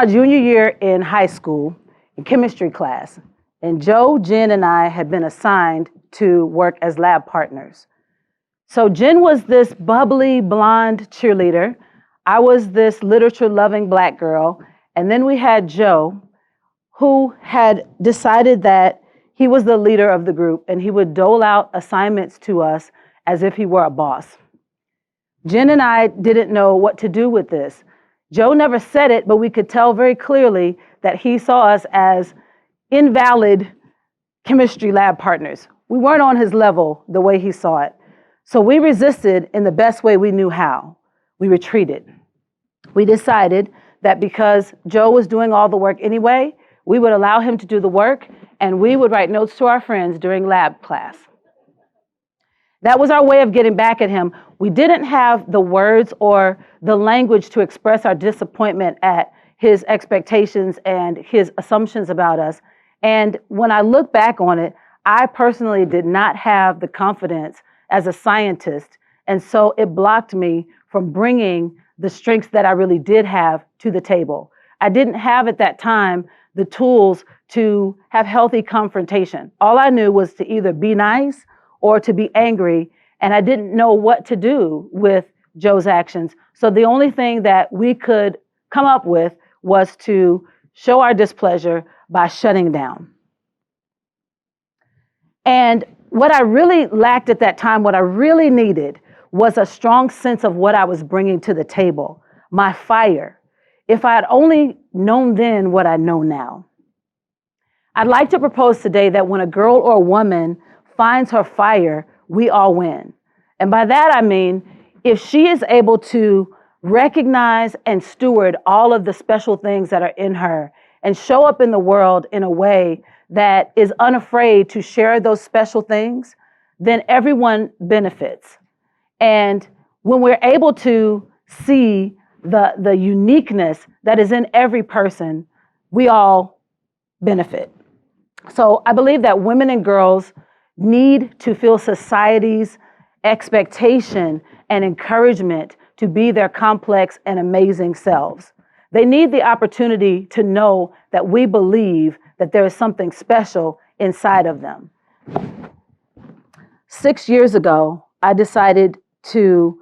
my junior year in high school, in chemistry class, and Joe, Jen, and I had been assigned to work as lab partners. So Jen was this bubbly, blonde cheerleader. I was this literature-loving Black girl. And then we had Joe, who had decided that he was the leader of the group, and he would dole out assignments to us as if he were a boss. Jen and I didn't know what to do with this. Joe never said it, but we could tell very clearly that he saw us as invalid chemistry lab partners. We weren't on his level the way he saw it. So we resisted in the best way we knew how. We retreated. We decided that because Joe was doing all the work anyway, we would allow him to do the work, and we would write notes to our friends during lab class. That was our way of getting back at him. We didn't have the words or the language to express our disappointment at his expectations and his assumptions about us. And when I look back on it, I personally did not have the confidence as a scientist. And so it blocked me from bringing the strengths that I really did have to the table. I didn't have at that time the tools to have healthy confrontation. All I knew was to either be nice or to be angry, and I didn't know what to do with Joe's actions. So the only thing that we could come up with was to show our displeasure by shutting down. And what I really lacked at that time, what I really needed, was a strong sense of what I was bringing to the table, my fire. If I had only known then what I know now. I'd like to propose today that when a girl or a woman finds her fire, we all win. And by that, I mean, if she is able to recognize and steward all of the special things that are in her and show up in the world in a way that is unafraid to share those special things, then everyone benefits. And when we're able to see the uniqueness that is in every person, we all benefit. So I believe that women and girls need to feel society's expectation and encouragement to be their complex and amazing selves. They need the opportunity to know that we believe that there is something special inside of them. 6 years ago, I decided to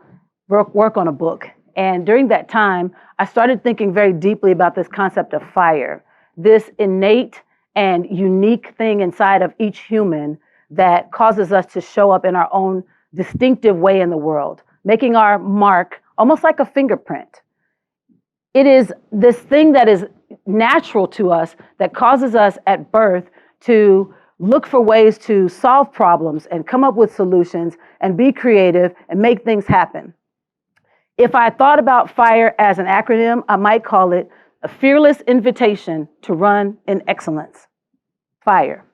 work on a book. And during that time, I started thinking very deeply about this concept of fire, this innate and unique thing inside of each human that causes us to show up in our own distinctive way in the world, making our mark almost like a fingerprint. It is this thing that is natural to us that causes us at birth to look for ways to solve problems and come up with solutions and be creative and make things happen. If I thought about FIRE as an acronym, I might call it a fearless invitation to run in excellence. FIRE.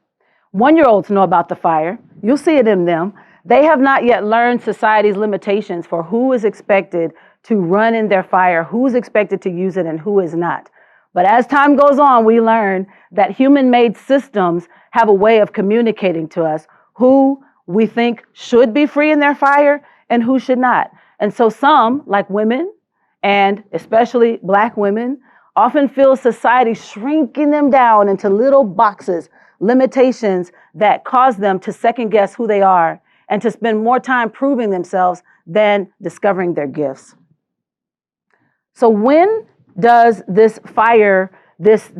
1-year-olds know about the fire. You'll see it in them. They have not yet learned society's limitations for who is expected to run in their fire, who is expected to use it, and who is not. But as time goes on, we learn that human-made systems have a way of communicating to us who we think should be free in their fire and who should not. And so some, like women, and especially Black women, often feel society shrinking them down into little boxes, limitations that cause them to second guess who they are and to spend more time proving themselves than discovering their gifts. So when does this fire, this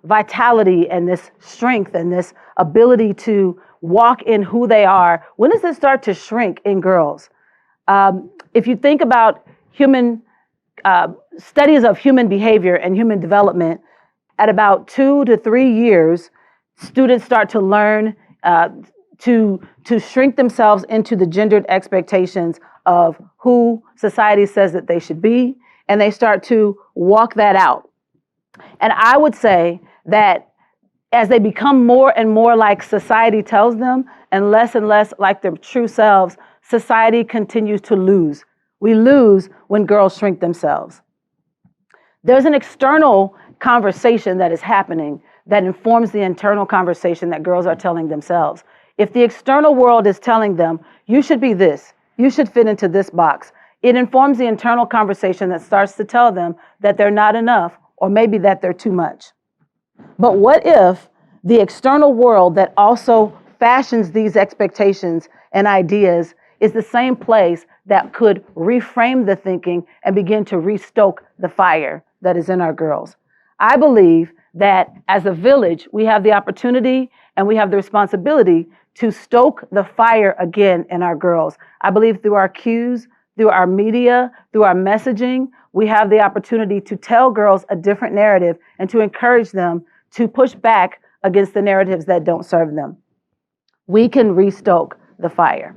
vitality and this strength and this ability to walk in who they are, when does it start to shrink in girls? If you think about human studies of human behavior and human development, at about 2 to 3 years, students start to learn to shrink themselves into the gendered expectations of who society says that they should be, and they start to walk that out. And I would say that as they become more and more like society tells them and less like their true selves, society continues to lose. We lose when girls shrink themselves. There's an external conversation that is happening that informs the internal conversation that girls are telling themselves. If the external world is telling them, you should be this, you should fit into this box, it informs the internal conversation that starts to tell them that they're not enough or maybe that they're too much. But what if the external world that also fashions these expectations and ideas is the same place that could reframe the thinking and begin to restoke the fire that is in our girls? I believe that as a village, we have the opportunity and we have the responsibility to stoke the fire again in our girls. I believe through our cues, through our media, through our messaging, we have the opportunity to tell girls a different narrative and to encourage them to push back against the narratives that don't serve them. We can restoke the fire.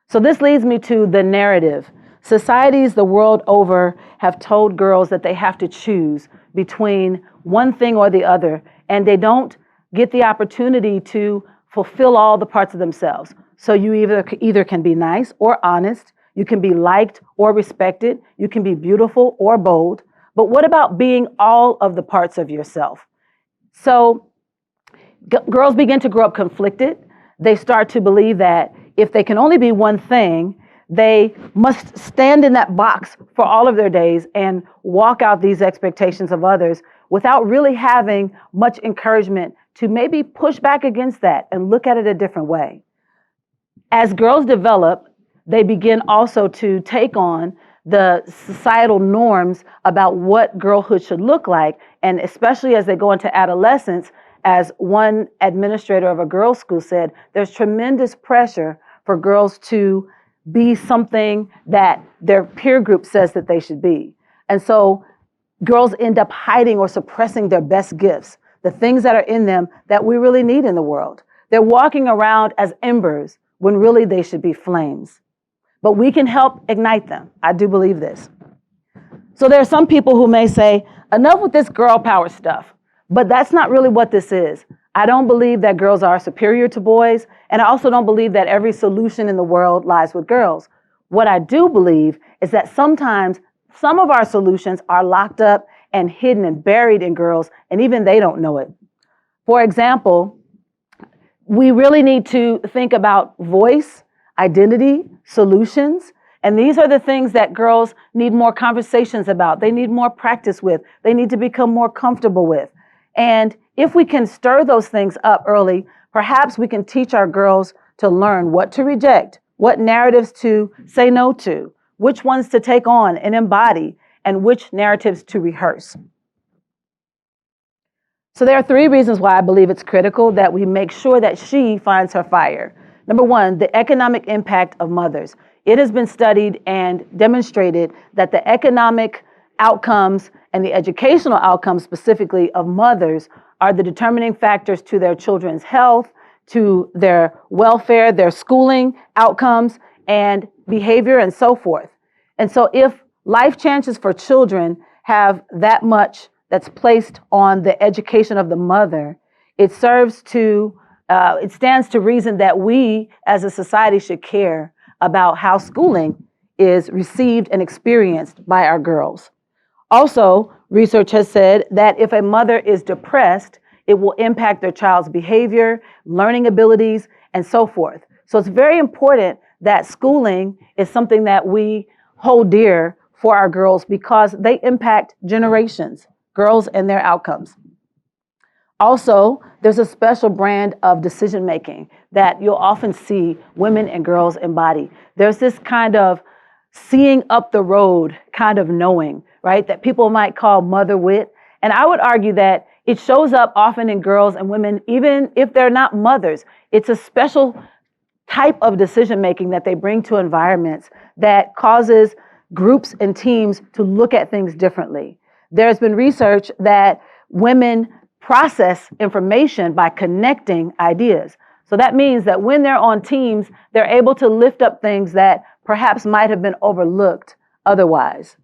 So this leads me to the narrative. Societies the world over have told girls that they have to choose between one thing or the other, and they don't get the opportunity to fulfill all the parts of themselves. So you either can be nice or honest, you can be liked or respected, you can be beautiful or bold, but what about being all of the parts of yourself? So girls begin to grow up conflicted. They start to believe that if they can only be one thing, they must stand in that box for all of their days and walk out these expectations of others without really having much encouragement to maybe push back against that and look at it a different way. As girls develop, they begin also to take on the societal norms about what girlhood should look like. And especially as they go into adolescence, as one administrator of a girls' school said, there's tremendous pressure for girls to be something that their peer group says that they should be. And so girls end up hiding or suppressing their best gifts, the things that are in them that we really need in the world. They're walking around as embers when really they should be flames. But we can help ignite them. I do believe this. So there are some people who may say, enough with this girl power stuff. But that's not really what this is. I don't believe that girls are superior to boys, and I also don't believe that every solution in the world lies with girls. What I do believe is that sometimes some of our solutions are locked up and hidden and buried in girls, and even they don't know it. For example, we really need to think about voice, identity, solutions, and these are the things that girls need more conversations about. They need more practice with. They need to become more comfortable with. And if we can stir those things up early, perhaps we can teach our girls to learn what to reject, what narratives to say no to, which ones to take on and embody, and which narratives to rehearse. So there are 3 reasons why I believe it's critical that we make sure that she finds her fire. Number 1, the economic impact of mothers. It has been studied and demonstrated that the economic outcomes and the educational outcomes specifically of mothers are the determining factors to their children's health, to their welfare, their schooling outcomes, and behavior, and so forth. And so if life chances for children have that much that's placed on the education of the mother, it stands to reason that we as a society should care about how schooling is received and experienced by our girls. Also, research has said that if a mother is depressed, it will impact their child's behavior, learning abilities, and so forth. So it's very important that schooling is something that we hold dear for our girls because they impact generations, girls and their outcomes. Also, there's a special brand of decision making that you'll often see women and girls embody. There's this kind of seeing up the road kind of knowing, right, that people might call mother wit. And I would argue that it shows up often in girls and women, even if they're not mothers. It's a special type of decision making that they bring to environments that causes groups and teams to look at things differently. There's been research that women process information by connecting ideas. So that means that when they're on teams, they're able to lift up things that perhaps might have been overlooked otherwise.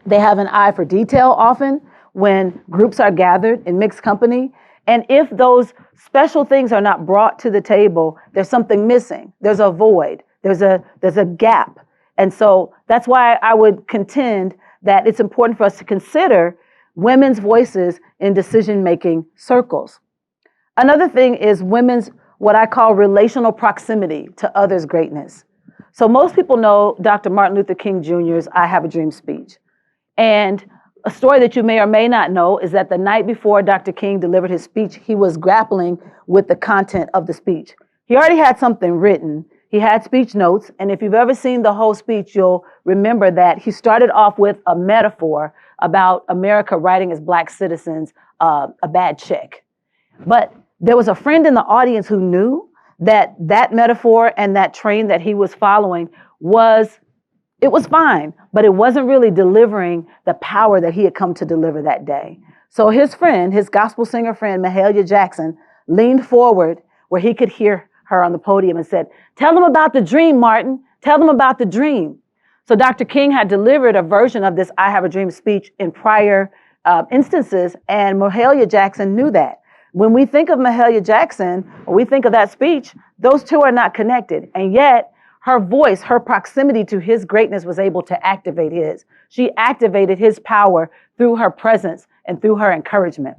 They have an eye for detail often when groups are gathered in mixed company. And if those special things are not brought to the table, there's something missing. There's a void. There's a gap. And so that's why I would contend that it's important for us to consider women's voices in decision-making circles. Another thing is women's, what I call relational proximity to others' greatness. So most people know Dr. Martin Luther King Jr.'s I Have a Dream speech. And A story that you may or may not know is that the night before Dr. King delivered his speech, he was grappling with the content of the speech. He already had something written. He had speech notes. And if you've ever seen the whole speech, you'll remember that he started off with a metaphor about America writing as Black citizens a bad check. But there was a friend in the audience who knew that that metaphor and that train that he was following was fine, but it wasn't really delivering the power that he had come to deliver that day. So his friend, his gospel singer friend, Mahalia Jackson, leaned forward where he could hear her on the podium and said, "Tell them about the dream, Martin. Tell them about the dream." So Dr. King had delivered a version of this I Have a Dream speech in prior instances, and Mahalia Jackson knew that. When we think of Mahalia Jackson, or we think of that speech, those two are not connected. And yet, her voice, her proximity to his greatness was able to activate his. She activated his power through her presence and through her encouragement.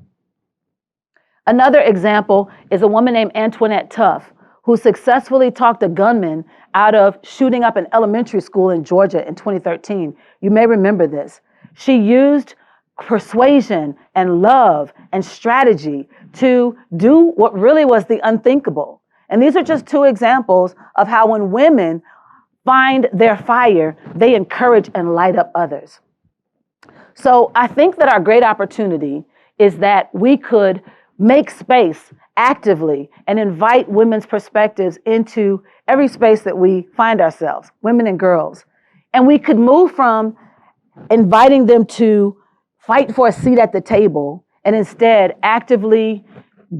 Another example is a woman named Antoinette Tuff, who successfully talked a gunman out of shooting up an elementary school in Georgia in 2013. You may remember this. She used persuasion and love and strategy to do what really was the unthinkable. And these are just two examples of how when women find their fire, they encourage and light up others. So I think that our great opportunity is that we could make space actively and invite women's perspectives into every space that we find ourselves, women and girls. And we could move from inviting them to fight for a seat at the table and instead actively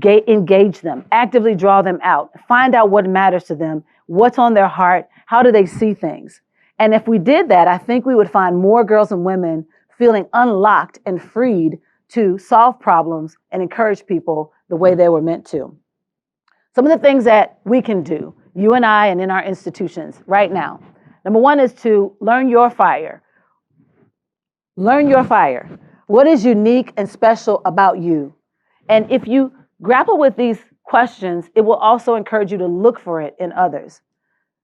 engage them, actively draw them out, find out what matters to them, what's on their heart, how do they see things. And if we did that, I think we would find more girls and women feeling unlocked and freed to solve problems and encourage people the way they were meant to. Some of the things that we can do, you and I and in our institutions right now. Number one is to learn your fire. Learn your fire. What is unique and special about you? And if you grapple with these questions, it will also encourage you to look for it in others.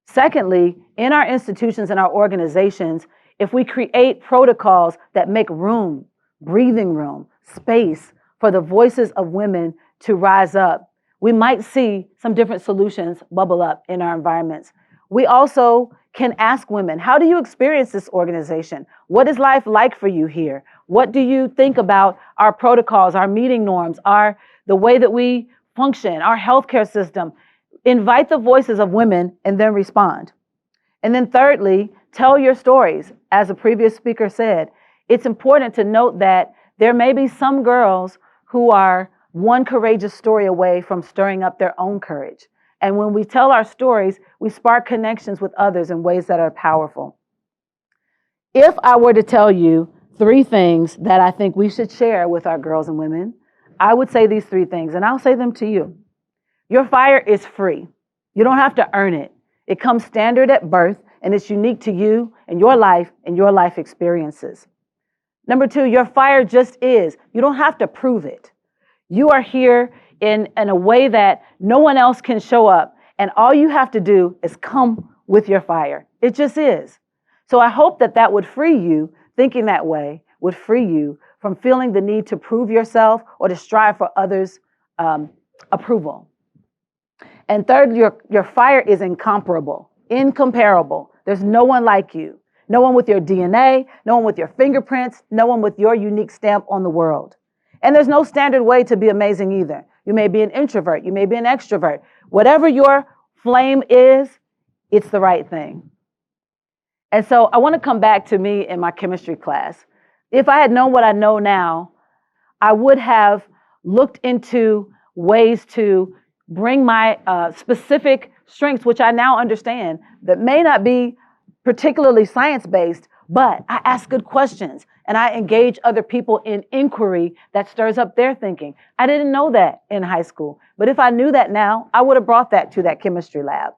Secondly, in our institutions and our organizations, if we create protocols that make room, breathing room, space for the voices of women to rise up, we might see some different solutions bubble up in our environments. We also can ask women, how do you experience this organization? What is life like for you here? What do you think about our protocols, our meeting norms, the way that we function, our healthcare system? Invite the voices of women and then respond. And then thirdly, tell your stories. As a previous speaker said, it's important to note that there may be some girls who are one courageous story away from stirring up their own courage. And when we tell our stories, we spark connections with others in ways that are powerful. If I were to tell you 3 things that I think we should share with our girls and women, I would say these 3 things, and I'll say them to you. Your fire is free. You don't have to earn it. It comes standard at birth, and it's unique to you and your life experiences. Number 2, your fire just is. You don't have to prove it. You are here in a way that no one else can show up, and all you have to do is come with your fire. It just is. So I hope that would free you, thinking that way would free you from feeling the need to prove yourself or to strive for others' approval. And third, your fire is incomparable, incomparable. There's no one like you, no one with your DNA, no one with your fingerprints, no one with your unique stamp on the world. And there's no standard way to be amazing either. You may be an introvert, you may be an extrovert. Whatever your flame is, it's the right thing. And so I want to come back to me in my chemistry class. If I had known what I know now, I would have looked into ways to bring my specific strengths, which I now understand, that may not be particularly science-based, but I ask good questions and I engage other people in inquiry that stirs up their thinking. I didn't know that in high school, but if I knew that now, I would have brought that to that chemistry lab.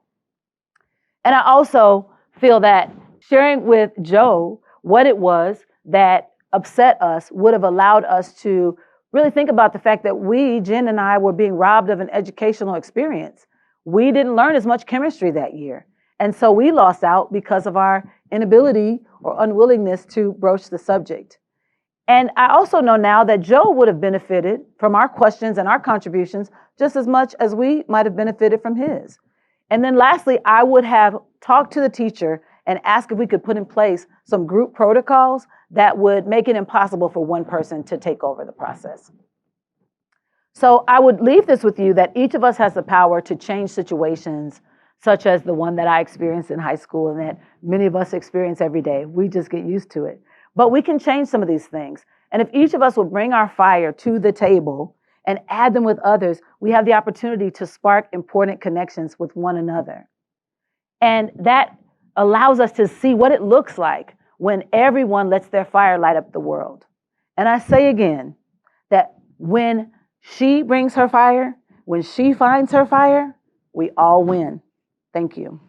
And I also feel that sharing with Joe what it was that upset us would have allowed us to really think about the fact that Jen and I, were being robbed of an educational experience. We didn't learn as much chemistry that year. And so we lost out because of our inability or unwillingness to broach the subject. And I also know now that Joe would have benefited from our questions and our contributions just as much as we might have benefited from his. And then lastly, I would have talked to the teacher and asked if we could put in place some group protocols that would make it impossible for one person to take over the process. So I would leave this with you that each of us has the power to change situations such as the one that I experienced in high school and that many of us experience every day. We just get used to it. But we can change some of these things. And if each of us will bring our fire to the table and add them with others, we have the opportunity to spark important connections with one another. And that allows us to see what it looks like when everyone lets their fire light up the world. And I say again that when she brings her fire, when she finds her fire, we all win. Thank you.